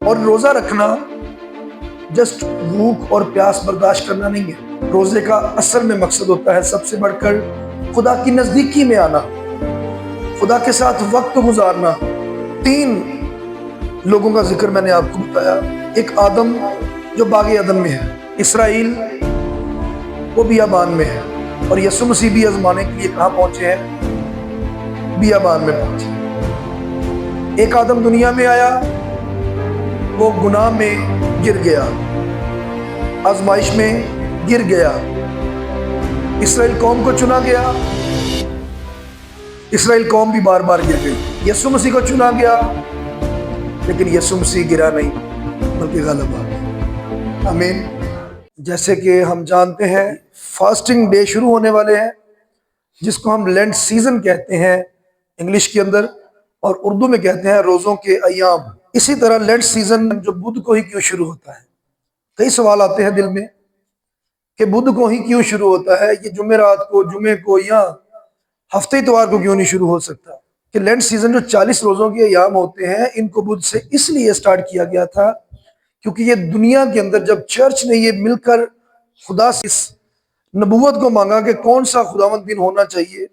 اور روزہ رکھنا جسٹ بھوک اور پیاس برداشت کرنا نہیں ہے. روزے کا اصل میں مقصد ہوتا ہے سب سے بڑھ کر خدا کی نزدیکی میں آنا، خدا کے ساتھ وقت گزارنا. 3 لوگوں کا ذکر میں نے آپ کو بتایا. ایک آدم جو باغ عدن میں ہے، اسرائیل وہ بیابان میں ہے، اور یسوع مسیح بھی آزمانے کے لیے کہاں پہنچے ہیں؟ بیابان میں پہنچے. ایک آدم دنیا میں آیا، وہ گناہ میں گر گیا، آزمائش میں گر گیا. اسرائیل قوم کو چنا گیا، اسرائیل قوم بھی بار بار گر گئی. یسوع مسیح کو چنا گیا، لیکن یسوع مسیح گرا نہیں بلکہ غالب آ گیا. آمین. جیسے کہ ہم جانتے ہیں فاسٹنگ ڈے شروع ہونے والے ہیں، جس کو ہم لینٹ سیزن کہتے ہیں انگلش کے اندر، اور اردو میں کہتے ہیں روزوں کے ایام. اسی طرح لینٹ سیزن جو بدھ کو ہی کیوں شروع ہوتا ہے؟ کئی سوال آتے ہیں دل میں کہ بدھ کو ہی کیوں شروع ہوتا ہے، یہ جمعرات کو، جمعے کو، یا ہفتے اتوار کو کیوں نہیں شروع ہو سکتا؟ کہ لینٹ سیزن جو 40 روزوں کے ایام ہوتے ہیں، ان کو بدھ سے اس لیے سٹارٹ کیا گیا تھا کیونکہ یہ دنیا کے اندر جب چرچ نے یہ مل کر خدا سے اس نبوت کو مانگا کہ کون سا خداوند دن ہونا چاہیے،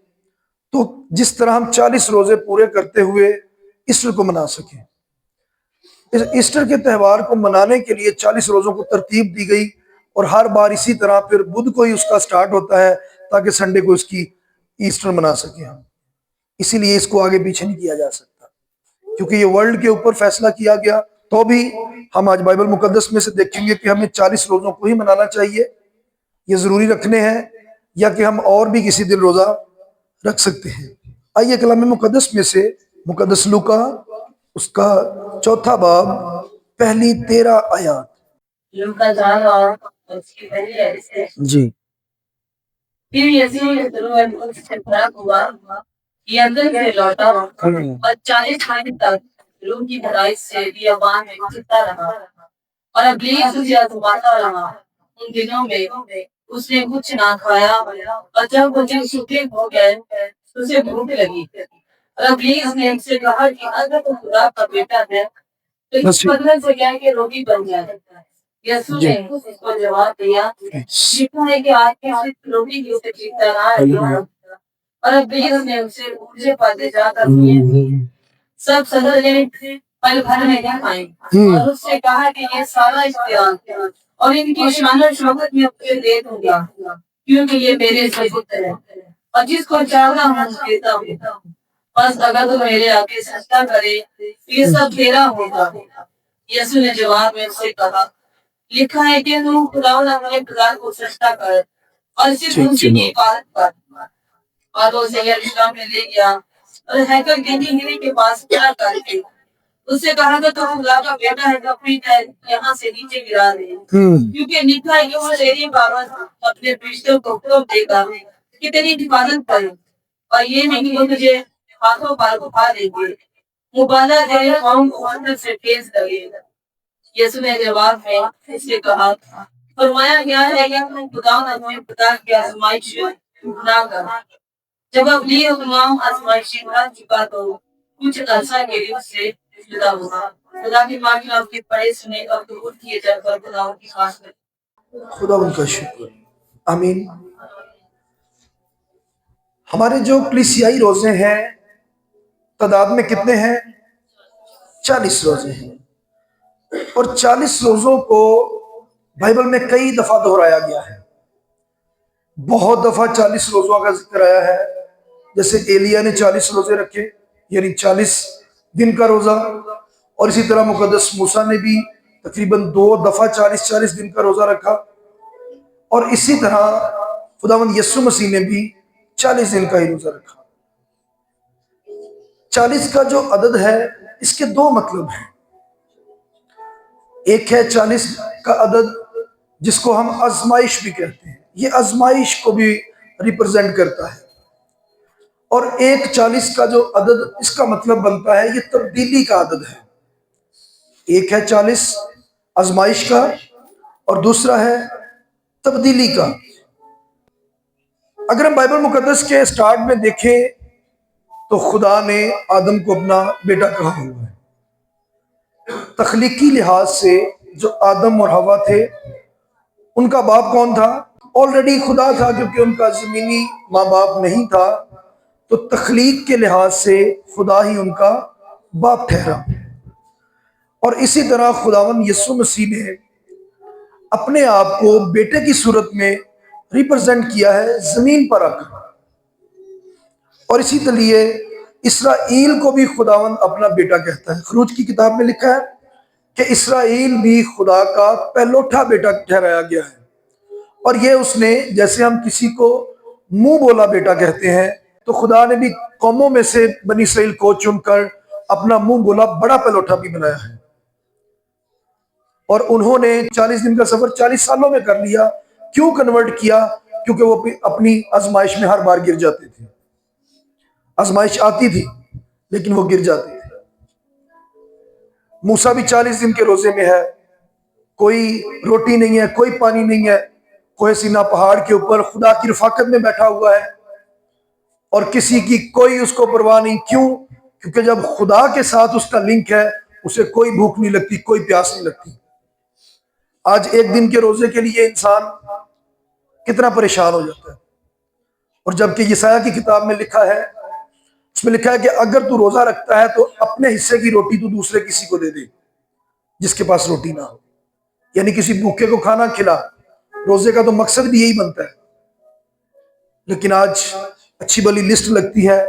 تو جس طرح ہم 40 روزے پورے کرتے ہوئے ایسٹر کو منا سکیں. اس ایسٹر کے تہوار کو منانے کے لیے 40 روزوں کو ترتیب دی گئی، اور ہر بار اسی طرح پھر بدھ کو ہی اس کا سٹارٹ ہوتا ہے تاکہ سنڈے کو اس کی ایسٹر منا سکیں ہم. اسی لیے اس کو آگے پیچھے نہیں کیا جا سکتا، کیونکہ یہ ورلڈ کے اوپر فیصلہ کیا گیا. تو بھی ہم آج بائبل مقدس میں سے دیکھیں گے کہ ہمیں 40 روزوں کو ہی منانا چاہیے، یہ ضروری رکھنے ہیں، یا کہ ہم اور بھی کسی دن روزہ رکھ سکتے ہیں. آئیے کلام مقدس میں سے مقدس لوکا اس کا 4 باب پہلی 13 آیات. جی. پھر یسوع یروشلم سے فارغ ہوا، یردن سے لوٹا اور 40 دن تک روح کی بھرائی سے بیابان میں گھستا رہا، اور ابلیس اسے آزماتا رہا. ان دنوں میں اس نے کچھ نہ کھایا، اور جب وہ دن چھوٹے ہو گئے تو اسے بھوک لگی. اور ابلیس نے اس سے کہا کہ اگر تو خدا کا بیٹا ہے تو اس پتھر سے کہہ کہ روٹی بن جائے. یسوع نے اس کو جواب دیا، لکھا ہے کہ آج کی صرف روٹی ہی سے جیتا نہ رہے. اور ابلیس نے اسے اونچے پاتے جا کر سب سجدے پل بھر میں دکھائیں، اور اس سے کہا کہ یہ سارا اختیار اور ان کی شان و شوکت میں تجھے دے دوں گا، کیونکہ یہ میرے سے پتر ہے، اور جس کو چاہتا ہوں دیتا ہوں. بس اگر تو میرے آگے سجدہ کرے تو یہ سب تیرا ہوگا. یسوع نے جواب میں اس سے کہا، لکھا ہے کہ تو خداوند اپنے خدا کو سجدہ کر اور صرف اسی کی عبادت کر. اور وہ اسے یروشلم میں لے گیا اور ہیکل کے کنگری کے پاس کھڑا کر کے اس سے کہا کہ تو خدا کا بیٹا ہے تو اپنی پیر یہاں سے نیچے گرا دے، کیونکہ لکھا ہے کہ وہ تیری بابت اپنے فرشتوں کو حکم دے گا کہ تیری حفاظت کرے، اور یہ نہیں کہ وہ تجھے ہاتھوں پار اٹھا دیں گے. مبالغہ تیرے قوم کو اندر سے ٹھیس لگے. یسوع نے جواب میں اس سے کہا، فرمایا گیا ہے کہ تم خدا اپنے خدا کی آزمائش نہ کر. جب ابلیس تمام آزمائشی کر چکا تو کچھ عرصہ کے لیے اس سے جدا ہوا. خدا کی پاک کلام کی پڑھے سنے اور قبول کیے جا کر خدا کی خاص کرے. خدا ان کا شکر. آمین. ہمارے جو کلیسیائی روزے ہیں تعداد میں کتنے ہیں؟ 40 روزے ہیں، اور 40 روزوں کو بائبل میں کئی دفعہ دہرایا گیا ہے. بہت دفعہ 40 روزوں کا ذکر آیا ہے، جیسے ایلیا نے 40 روزے رکھے، یعنی 40 دن کا روزہ. اور اسی طرح مقدس موسیٰ نے بھی تقریباً 2 دفعہ 40 دن کا روزہ رکھا. اور اسی طرح خداوند یسوع مسیح نے بھی 40 دن کا ہی روزہ رکھا. 40 کا جو عدد ہے اس کے 2 مطلب ہیں. ایک ہے 40 کا عدد جس کو ہم آزمائش بھی کہتے ہیں، یہ آزمائش کو بھی ریپرزینٹ کرتا ہے. اور ایک 40 کا جو عدد اس کا مطلب بنتا ہے یہ تبدیلی کا عدد ہے. ایک ہے 40 آزمائش کا اور دوسرا ہے تبدیلی کا. اگر ہم بائبل مقدس کے سٹارٹ میں دیکھیں تو خدا نے آدم کو اپنا بیٹا کہا ہوا ہے. تخلیقی لحاظ سے جو آدم اور حوا تھے ان کا باپ کون تھا؟ آلریڈی خدا تھا، کیونکہ ان کا زمینی ماں باپ نہیں تھا، تو تخلیق کے لحاظ سے خدا ہی ان کا باپ ٹھہرا۔ اور اسی طرح خداوند یسوع مسیح نے اپنے آپ کو بیٹے کی صورت میں ریپرزینٹ کیا ہے زمین پر آ کر، اور اسی طریقے اسرائیل کو بھی خداوند اپنا بیٹا کہتا ہے۔ خروج کی کتاب میں لکھا ہے کہ اسرائیل بھی خدا کا پہلوٹا بیٹا ٹھہرایا گیا ہے، اور یہ اس نے، جیسے ہم کسی کو منہ بولا بیٹا کہتے ہیں، تو خدا نے بھی قوموں میں سے بنی اسرائیل کو چن کر اپنا منہ بولا بڑا پہلوٹا بھی بنایا ہے، اور انہوں نے 40 دن کا سفر 40 سالوں میں کر لیا۔ کیوں کنورٹ کیا؟ کیونکہ وہ اپنی آزمائش میں ہر بار گر جاتے تھے۔ آزمائش آتی تھی لیکن وہ گر جاتے تھے۔ موسیٰ بھی 40 دن کے روزے میں ہے، کوئی روٹی نہیں ہے، کوئی پانی نہیں ہے، کوہ سینا پہاڑ کے اوپر خدا کی رفاقت میں بیٹھا ہوا ہے، اور کسی کی کوئی اس کو پرواہ نہیں۔ کیوں؟ کیونکہ جب خدا کے ساتھ اس کا لنک ہے، اسے کوئی بھوک نہیں لگتی، کوئی پیاس نہیں لگتی۔ آج ایک دن کے روزے کے لیے انسان کتنا پریشان ہو جاتا ہے، اور جبکہ یسایہ کی کتاب میں لکھا ہے، اس میں لکھا ہے کہ اگر تو روزہ رکھتا ہے تو اپنے حصے کی روٹی تو دوسرے کسی کو دے دے جس کے پاس روٹی نہ ہو، یعنی کسی بھوکے کو کھانا کھلا۔ روزے کا تو مقصد بھی یہی بنتا ہے، لیکن آج اچھی بلی لسٹ لگتی ہے،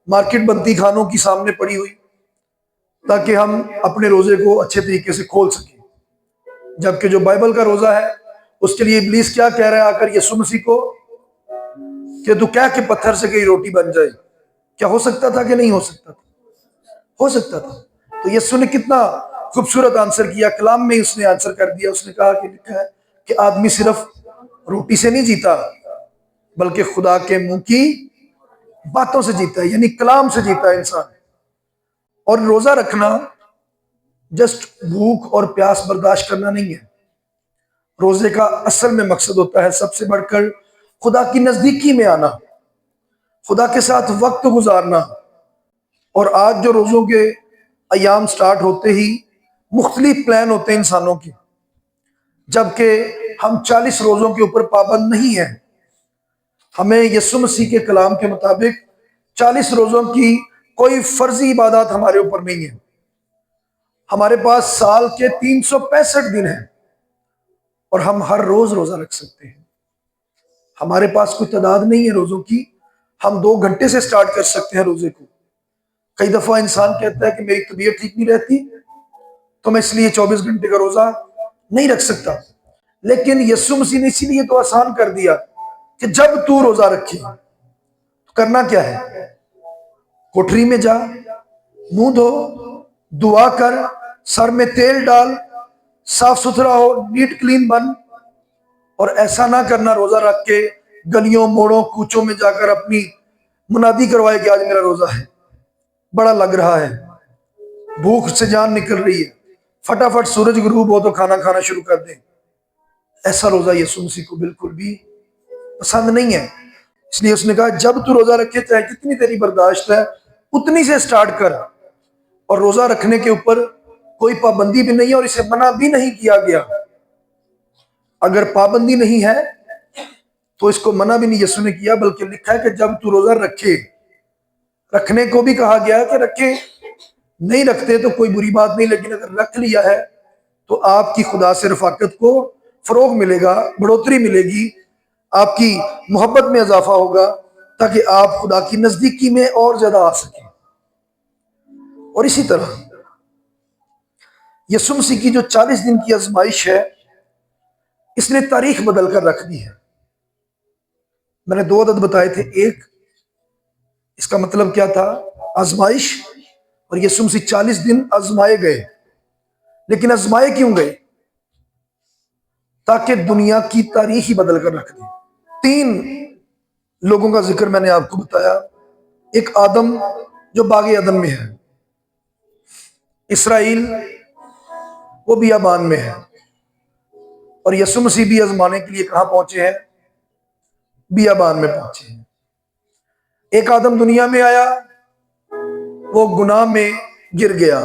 مارکیٹ بنتی کھانوں کی سامنے پڑی ہوئی، تاکہ ہم اپنے روزے کو اچھے طریقے سے کھول سکیں۔ جبکہ جو بائبل کا روزہ ہے، اس کے لیے ابلیس کیا کہہ رہا ہے آ کر یسوع مسیح کو، کہ تو کیا کہ پتھر سے کئی روٹی بن جائے۔ کیا ہو سکتا تھا کہ نہیں ہو سکتا تھا؟ ہو سکتا تھا۔ تو یسوع نے کتنا خوبصورت آنسر کیا، کلام میں اس نے آنسر کر دیا۔ اس نے کہا کہ لکھا ہے کہ آدمی صرف روٹی سے نہیں جیتا، بلکہ خدا کے منہ کی باتوں سے جیتا ہے، یعنی کلام سے جیتا ہے انسان۔ اور روزہ رکھنا جسٹ بھوک اور پیاس برداشت کرنا نہیں ہے۔ روزے کا اصل میں مقصد ہوتا ہے سب سے بڑھ کر خدا کی نزدیکی میں آنا، خدا کے ساتھ وقت گزارنا۔ اور آج جو روزوں کے ایام سٹارٹ ہوتے ہی مختلف پلان ہوتے ہیں انسانوں کے، جبکہ ہم 40 روزوں کے اوپر پابند نہیں ہیں۔ ہمیں یسوع مسیح کے کلام کے مطابق 40 روزوں کی کوئی فرضی عبادات ہمارے اوپر نہیں ہے۔ ہمارے پاس سال کے 365 دن ہیں، اور ہم ہر روز روزہ رکھ سکتے ہیں۔ ہمارے پاس کوئی تعداد نہیں ہے روزوں کی، ہم 2 گھنٹے سے سٹارٹ کر سکتے ہیں روزے کو۔ کئی دفعہ انسان کہتا ہے کہ میری طبیعت ٹھیک نہیں رہتی تو میں اس لیے 24 گھنٹے کا روزہ نہیں رکھ سکتا، لیکن یسوع مسیح نے اسی لیے تو آسان کر دیا کہ جب تو روزہ رکھے تو کرنا کیا ہے؟ کوٹری میں جا، منہ دھو، دعا کر، سر میں تیل ڈال، صاف ستھرا ہو، نیٹ کلین بن۔ اور ایسا نہ کرنا روزہ رکھ کے گلیوں موڑوں کوچوں میں جا کر اپنی منادی کروائے کہ آج میرا روزہ ہے، بڑا لگ رہا ہے، بھوک سے جان نکل رہی ہے، فٹافٹ سورج غروب ہو تو کھانا کھانا شروع کر دیں۔ ایسا روزہ یسوع مسیح کو بالکل بھی پسند نہیں ہے۔ اس لیے اس نے کہا جب تو روزہ رکھے، چاہے جتنی تیری برداشت ہے اتنی سے سٹارٹ کر۔ اور روزہ رکھنے کے اوپر کوئی پابندی بھی نہیں ہے، اور اسے منع بھی نہیں کیا گیا۔ اگر پابندی نہیں ہے تو اس کو منع بھی نہیں یسوع نے کیا، بلکہ لکھا ہے کہ جب تو روزہ رکھے۔ رکھنے کو بھی کہا گیا کہ رکھے، نہیں رکھتے تو کوئی بری بات نہیں، لیکن اگر رکھ لیا ہے تو آپ کی خدا سے رفاقت کو فروغ ملے گا، بڑھوتری ملے گی، آپ کی محبت میں اضافہ ہوگا، تاکہ آپ خدا کی نزدیکی میں اور زیادہ آ سکیں۔ اور اسی طرح یسوع مسیح کی جو 40 دن کی آزمائش ہے، اس نے تاریخ بدل کر رکھ دی ہے۔ میں نے 2 عدد بتائے تھے، ایک اس کا مطلب کیا تھا؟ آزمائش، اور یسوع مسیح 40 دن آزمائے گئے۔ لیکن آزمائے کیوں گئے؟ تاکہ دنیا کی تاریخ ہی بدل کر رکھ دی۔ 3 لوگوں کا ذکر میں نے آپ کو بتایا۔ ایک آدم جو باغ عدن میں ہے، اسرائیل وہ بیابان میں ہے، اور یسوع مسیح بھی آزمانے کے لیے کہاں پہنچے ہیں؟ بیابان میں پہنچے ہیں۔ ایک آدم دنیا میں آیا، وہ گناہ میں گر گیا،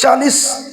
40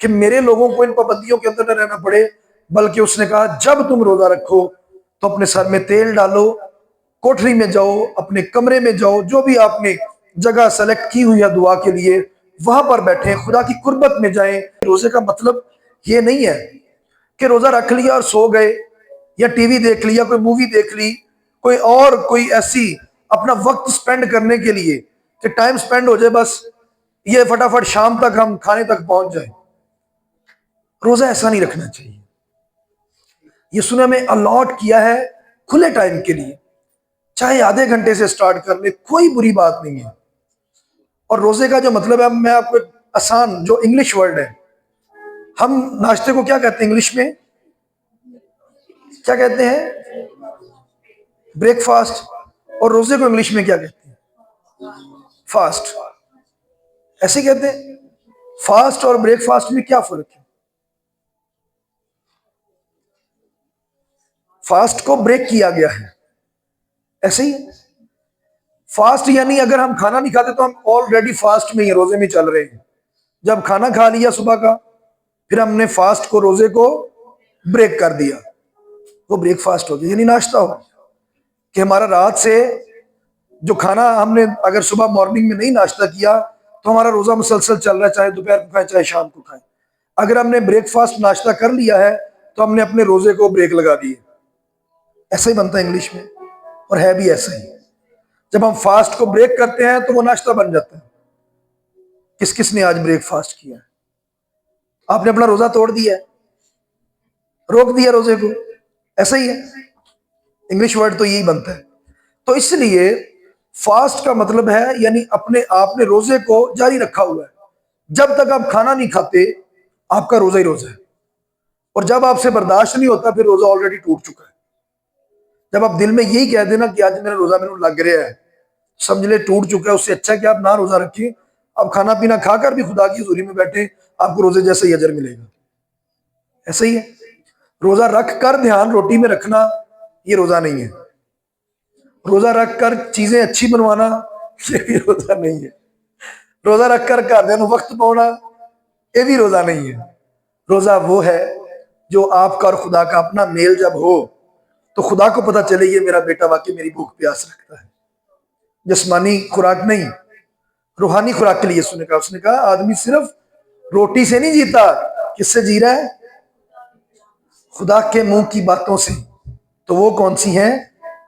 کہ میرے لوگوں کو ان پابندیوں کے اندر نہ رہنا پڑے، بلکہ اس نے کہا جب تم روزہ رکھو تو اپنے سر میں تیل ڈالو، کوٹری میں جاؤ، اپنے کمرے میں جاؤ، جو بھی آپ نے جگہ سلیکٹ کی ہوئی ہے دعا کے لیے وہاں پر بیٹھیں، خدا کی قربت میں جائیں۔ روزے کا مطلب یہ نہیں ہے کہ روزہ رکھ لیا اور سو گئے، یا ٹی وی دیکھ لیا، کوئی مووی دیکھ لی، کوئی ایسی اپنا وقت سپینڈ کرنے کے لیے کہ ٹائم سپینڈ ہو جائے، بس یہ فٹافٹ شام تک ہم کھانے تک پہنچ جائیں۔ روزہ ایسا نہیں رکھنا چاہیے۔ یسوع نے ہمیں الاٹ کیا ہے کھلے ٹائم کے لیے، چاہے آدھے گھنٹے سے سٹارٹ کر لے، کوئی بری بات نہیں ہے۔ اور روزے کا جو مطلب ہے، میں آپ کو آسان جو انگلش ورڈ ہے، ہم ناشتے کو کیا کہتے ہیں انگلش میں؟ کیا کہتے ہیں؟ Break fast. اور روزے کو انگلش میں کیا کہتے ہیں؟ فاسٹ۔ ایسے کہتے ہیں؟ فاسٹ اور بریک فاسٹ میں کیا فرق ہے؟ فاسٹ کو بریک کیا گیا ہے، ایسے ہی ہے۔ فاسٹ یعنی اگر ہم کھانا نہیں کھاتے تو ہم آلریڈی فاسٹ میں ہی روزے میں چل رہے ہیں۔ جب کھانا کھا لیا صبح کا، پھر ہم نے فاسٹ کو، روزے کو بریک کر دیا، وہ بریک فاسٹ ہو گیا، یعنی ناشتہ ہو، کہ ہمارا رات سے جو کھانا ہم نے اگر صبح مارننگ میں نہیں ناشتہ کیا تو ہمارا روزہ مسلسل چل رہا ہے، چاہے دوپہر کو کھائیں چاہے شام کو کھائیں۔ اگر ہم نے بریک فاسٹ ناشتہ کر لیا ہے تو ہم نے اپنے روزے کو بریک لگا دی۔ ایسا ہی بنتا ہے انگلش میں، اور ہے بھی ایسا ہی۔ جب ہم فاسٹ کو بریک کرتے ہیں تو وہ ناشتہ بن جاتا ہے۔ کس کس نے آج بریک فاسٹ کیا ہے؟ آپ نے اپنا روزہ توڑ دیا ہے، روک دیا روزے کو، ایسا ہی ہے۔ انگلش ورڈ تو یہی بنتا ہے۔ تو اس لیے فاسٹ کا مطلب ہے یعنی اپنے آپ نے روزے کو جاری رکھا ہوا ہے، جب تک آپ کھانا نہیں کھاتے آپ کا روزہ ہی روزہ ہے، اور جب آپ سے برداشت نہیں ہوتا پھر روزہ آلریڈی ٹوٹ چکا ہے۔ جب آپ دل میں یہی کہہ دینا کہ آج میرا روزہ میرے لگ رہا ہے، سمجھ لے ٹوٹ چکا ہے۔ اس سے اچھا ہے کہ آپ نہ روزہ رکھیں، آپ کھانا پینا کھا کر بھی خدا کی حضوری میں بیٹھیں، آپ کو روزے جیسا ہی اجر ملے گا۔ ایسا ہی ہے۔ روزہ رکھ کر دھیان روٹی میں رکھنا یہ روزہ نہیں ہے۔ روزہ رکھ کر چیزیں اچھی بنوانا یہ بھی روزہ نہیں ہے۔ روزہ رکھ کر گھر وقت پاؤنا یہ بھی روزہ نہیں ہے۔ روزہ وہ ہے جو آپ کا اور خدا کا اپنا میل جب ہو تو خدا کو پتہ چلے یہ میرا بیٹا واقعی میری بھوک پیاس رکھتا ہے۔ جسمانی خوراک نہیں، روحانی خوراک کے لیے اس نے کہا آدمی صرف روٹی سے نہیں جیتا، کس سے جی رہا ہے؟ خدا کے منہ کی باتوں سے۔ تو وہ کون سی ہیں؟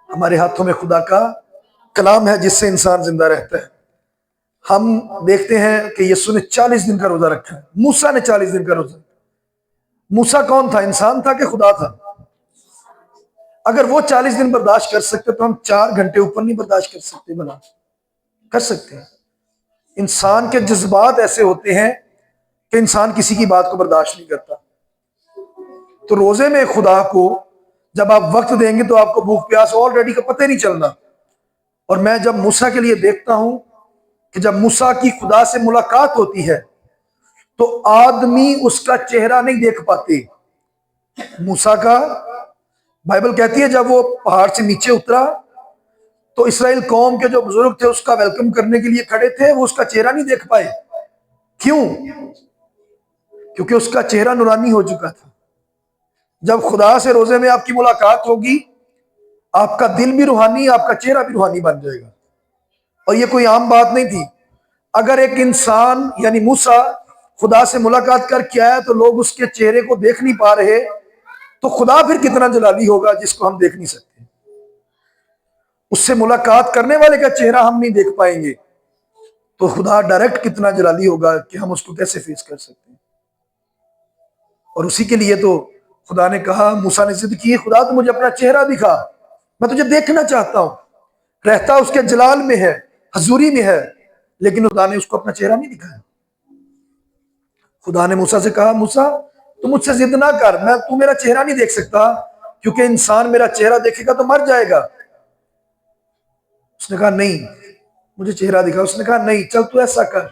ہمارے ہاتھوں میں خدا کا کلام ہے جس سے انسان زندہ رہتا ہے۔ ہم دیکھتے ہیں کہ یسوع نے 40 دن کا روزہ رکھا ہے، موسیٰ نے 40 دن کا روزہ۔ موسیٰ کون تھا؟ انسان تھا کہ خدا تھا؟ اگر وہ 40 دن برداشت کر سکتے تو ہم 4 گھنٹے اوپر نہیں برداشت کر سکتے؟ بنا کر سکتے ہیں۔ انسان کے جذبات ایسے ہوتے ہیں کہ انسان کسی کی بات کو برداشت نہیں کرتا۔ تو روزے میں خدا کو جب آپ وقت دیں گے تو آپ کو بھوک پیاس آلریڈی کا پتہ نہیں چلنا۔ اور میں جب موسیٰ کے لیے دیکھتا ہوں کہ جب موسیٰ کی خدا سے ملاقات ہوتی ہے تو آدمی اس کا چہرہ نہیں دیکھ پاتے۔ موسیٰ کا بائبل کہتی ہے جب وہ پہاڑ سے نیچے اترا تو اسرائیل قوم کے جو بزرگ تھے اس کا ویلکم کرنے کے لیے کھڑے تھے، وہ اس کا چہرہ نہیں دیکھ پائے۔ کیوں؟ کیونکہ اس کا چہرہ نورانی ہو چکا تھا۔ جب خدا سے روزے میں آپ کی ملاقات ہوگی، آپ کا دل بھی روحانی، آپ کا چہرہ بھی روحانی بن جائے گا۔ اور یہ کوئی عام بات نہیں تھی۔ اگر ایک انسان یعنی موسیٰ خدا سے ملاقات کر کے آیا تو لوگ اس کے چہرے کو دیکھ نہیں پا رہے، تو خدا پھر کتنا جلالی ہوگا جس کو ہم دیکھ نہیں سکتے۔ اس سے ملاقات کرنے والے کا چہرہ ہم نہیں دیکھ پائیں گے تو خدا ڈائریکٹ کتنا جلالی ہوگا کہ ہم اس کو کیسے فیس کر سکتے ہیں۔ اور اسی کے لیے تو خدا نے کہا، موسیٰ نے ضد کی، خدا تو مجھے اپنا چہرہ دکھا، میں تجھے دیکھنا چاہتا ہوں۔ رہتا اس کے جلال میں ہے، حضوری میں ہے، لیکن خدا نے اس کو اپنا چہرہ نہیں دکھایا۔ خدا نے موسیٰ سے کہا، موسیٰ تو مجھ سے ضد نہ کر، تو میرا چہرہ نہیں دیکھ سکتا کیونکہ انسان میرا چہرہ دیکھے گا تو مر جائے گا۔ اس نے کہا نہیں، مجھے چہرہ دکھا۔ اس نے کہا نہیں، چل تو ایسا کر،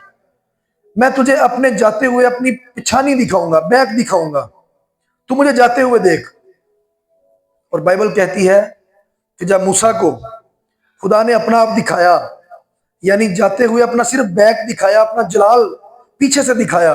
میں تجھے اپنے جاتے ہوئے اپنی پچھانی دکھاؤں گا، بیک دکھاؤں گا، تو مجھے جاتے ہوئے دیکھ۔ اور بائبل کہتی ہے کہ جب موسیٰ کو خدا نے اپنا آپ دکھایا، یعنی جاتے ہوئے اپنا صرف بیک دکھایا، اپنا جلال پیچھے سے دکھایا،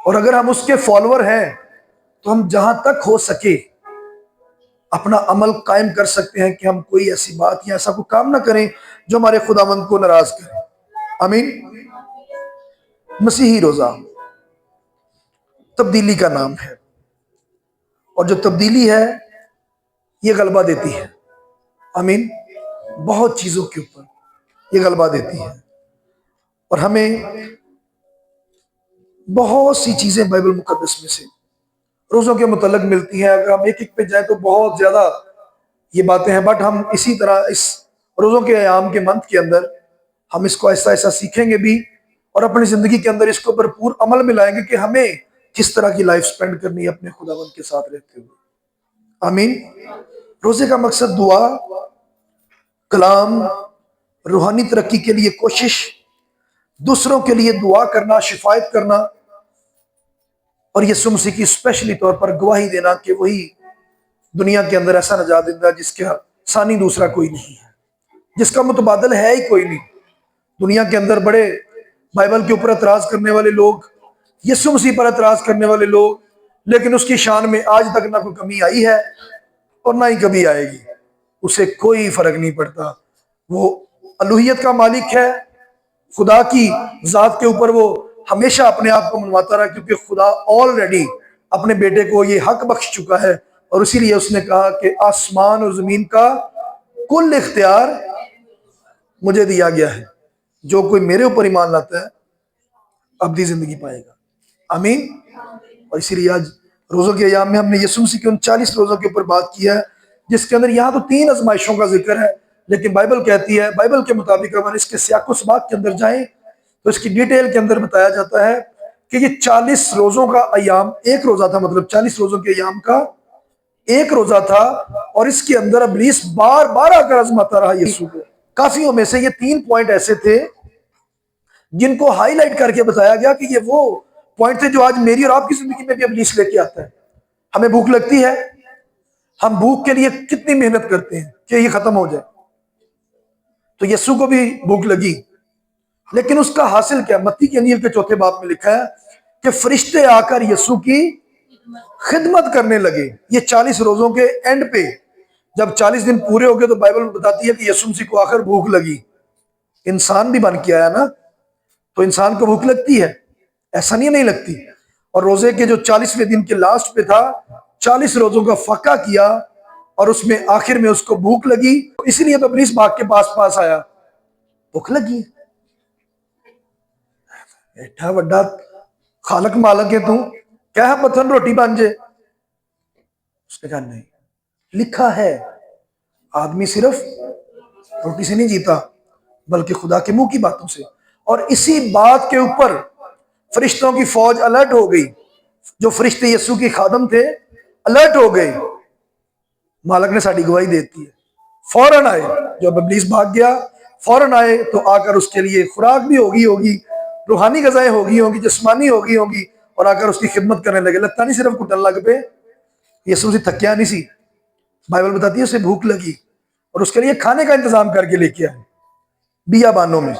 اور اگر ہم اس کے فالوور ہیں تو ہم جہاں تک ہو سکے اپنا عمل قائم کر سکتے ہیں کہ ہم کوئی ایسی بات یا ایسا کوئی کام نہ کریں جو ہمارے خداوند کو ناراض کرے. آمین. مسیحی روزہ تبدیلی کا نام ہے، اور جو تبدیلی ہے یہ غلبہ دیتی ہے. آمین. بہت چیزوں کے اوپر یہ غلبہ دیتی ہے، اور ہمیں بہت سی چیزیں بائبل مقدس میں سے روزوں کے متعلق ملتی ہیں. اگر ہم ایک ایک پہ جائیں تو بہت زیادہ یہ باتیں ہیں، بٹ ہم اسی طرح اس روزوں کے ایام کے منتھ کے اندر ہم اس کو ایسا ایسا سیکھیں گے بھی، اور اپنی زندگی کے اندر اس کو بھرپور عمل میں لائیں گے کہ ہمیں کس طرح کی لائف سپینڈ کرنی ہے اپنے خداوند کے ساتھ رہتے ہوئے. آمین. روزے کا مقصد دعا، کلام، روحانی ترقی کے لیے کوشش، دوسروں کے لیے دعا کرنا، شفایت کرنا، اور یسوع مسیح کی اسپیشلی طور پر گواہی دینا کہ وہی دنیا کے اندر ایسا نجات دہندہ جس کا ثانی دوسرا کوئی نہیں ہے، جس کا متبادل ہے ہی کوئی نہیں. دنیا کے اندر بڑے بائبل کے اوپر اعتراض کرنے والے لوگ، یسوع مسیح پر اعتراض کرنے والے لوگ، لیکن اس کی شان میں آج تک نہ کوئی کمی آئی ہے اور نہ ہی کبھی آئے گی. اسے کوئی فرق نہیں پڑتا. وہ الوہیت کا مالک ہے، خدا کی ذات کے اوپر وہ ہمیشہ اپنے آپ کو منواتا رہا، کیونکہ خدا آلریڈی اپنے بیٹے کو یہ حق بخش چکا ہے، اور اسی لیے اس نے کہا کہ آسمان اور زمین کا کل اختیار مجھے دیا گیا ہے، جو کوئی میرے اوپر ایمان لاتا ہے ابدی زندگی پائے گا. آمین. اور اسی لیے آج روزوں کے ایام میں ہم نے یسوع مسیح کے ان 40 روزوں کے اوپر بات کی ہے، جس کے اندر یہاں تو 3 آزمائشوں کا ذکر ہے، لیکن بائبل کہتی ہے، بائبل کے مطابق اگر اس کے سیاق و سباق کے اندر جائیں تو اس کی ڈیٹیل کے اندر بتایا جاتا ہے کہ یہ 40 روزوں کا ایام ایک روزہ تھا، مطلب 40 روزوں کے ایام کا ایک روزہ تھا، اور اس کے اندر ابلیس بار بار آ کر آزماتا رہا یسوع کو. کافیوں میں سے یہ 3 پوائنٹ ایسے تھے جن کو ہائی لائٹ کر کے بتایا گیا کہ یہ وہ پوائنٹ تھے جو آج میری اور آپ کی زندگی میں بھی ابلیس لے کے آتا ہے. ہمیں بھوک لگتی ہے، ہم بھوک کے لیے کتنی محنت کرتے ہیں کہ یہ ختم ہو جائے. تو یسوع کو بھی بھوک لگی، لیکن اس کا حاصل کیا؟ متی کی انجیل کے 4 باب میں لکھا ہے کہ فرشتے آ کر یسوع کی خدمت کرنے لگے. یہ 40 روزوں کے اینڈ پہ جب 40 دن پورے ہو گئے تو بائبل بتاتی ہے کہ یسوع مسیح کو آخر بھوک لگی. انسان بھی بن کے آیا نا، تو انسان کو بھوک لگتی ہے، ایسا نہیں لگتی. اور روزے کے جو 40ویں دن کے لاسٹ پہ تھا، 40 روزوں کا فقہ کیا، اور اس میں آخر میں اس کو بھوک لگی. اسی لیے تو ابلیس باغ کے پاس آیا، بھوک لگی. ایٹھا وڈا خالق مالک ہے تو کیا ہے پتھر روٹی بن جائے؟ اس نے کہا نہیں، لکھا ہے آدمی صرف روٹی سے نہیں جیتا بلکہ خدا کے منہ کی باتوں سے. اور اسی بات کے اوپر فرشتوں کی فوج الرٹ ہو گئی. جو فرشتے یسوع کی خادم تھے الرٹ ہو گئے، مالک نے ساری گواہی دیتی ہے. فوراً آئے، جب ابلیس بھاگ گیا فوراً آئے تو آ کر اس کے لیے خوراک بھی ہوگی، روحانی غذائیں ہوگی، جسمانی ہوگی، اور آ کر اس کی خدمت کرنے لگے. لگتا نہیں صرف کٹن لگ پہ، یسوع سے تھکیا نہیں سی. بائبل بتاتی ہے اسے بھوک لگی اور اس کے لیے کھانے کا انتظام کر کے لے کے آئے. بیابانوں میں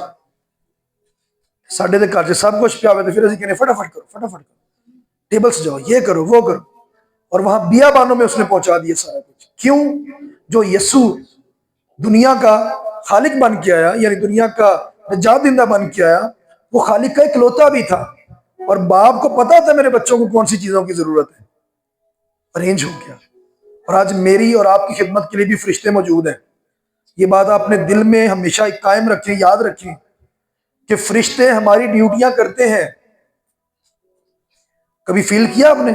ساڈے دے گھر سب کچھ پیا ہوئے، پھر اسی کہنے فٹافٹ کرو ٹیبل سے جاؤ، یہ کرو وہ کرو، اور وہاں بیابانوں میں اس نے پہنچا دیا سارا کچھ. کیوں؟ جو یسوع دنیا کا خالق بن کے آیا، یعنی دنیا کا نجات دہندہ بن کے آیا، وہ خالق کا اکلوتا بھی تھا، اور باپ کو پتا تھا میرے بچوں کو کون سی چیزوں کی ضرورت ہے. ارینج ہو گیا. اور آج میری اور آپ کی خدمت کے لیے بھی فرشتے موجود ہیں. یہ بات آپ اپنے دل میں ہمیشہ قائم رکھیں، یاد رکھیں کہ فرشتے ہماری ڈیوٹیاں کرتے ہیں. کبھی فیل کیا آپ نے؟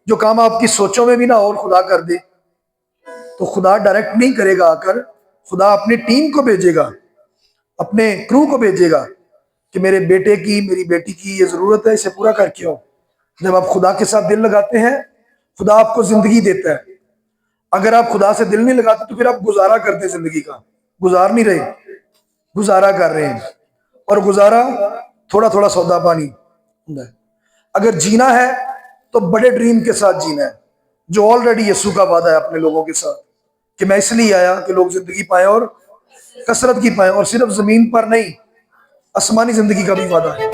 جو کام آپ کی سوچوں میں بھی نہ اور خدا کر دے، تو خدا ڈائریکٹ نہیں کرے گا. آ کر خدا اپنی ٹیم کو بھیجے گا، اپنے کرو کو بھیجے گا کہ میرے بیٹے کی، میری بیٹی کی یہ ضرورت ہے، اسے پورا کر کے آؤ. جب آپ خدا کے ساتھ دل لگاتے ہیں، خدا آپ کو زندگی دیتا ہے. اگر آپ خدا سے دل نہیں لگاتے تو پھر آپ گزارا کرتے زندگی کا. گزار نہیں رہے، گزارا کر رہے ہیں، اور گزارا تھوڑا تھوڑا سودا پانی ہوتا ہے. اگر جینا ہے تو بڑے ڈریم کے ساتھ جینا ہے، جو آلریڈی یسوع کا وعدہ ہے اپنے لوگوں کے ساتھ کہ میں اس لیے آیا کہ لوگ زندگی پائیں اور کثرت کی پائیں، اور صرف زمین پر نہیں، آسمانی زندگی کا بھی وعدہ ہے.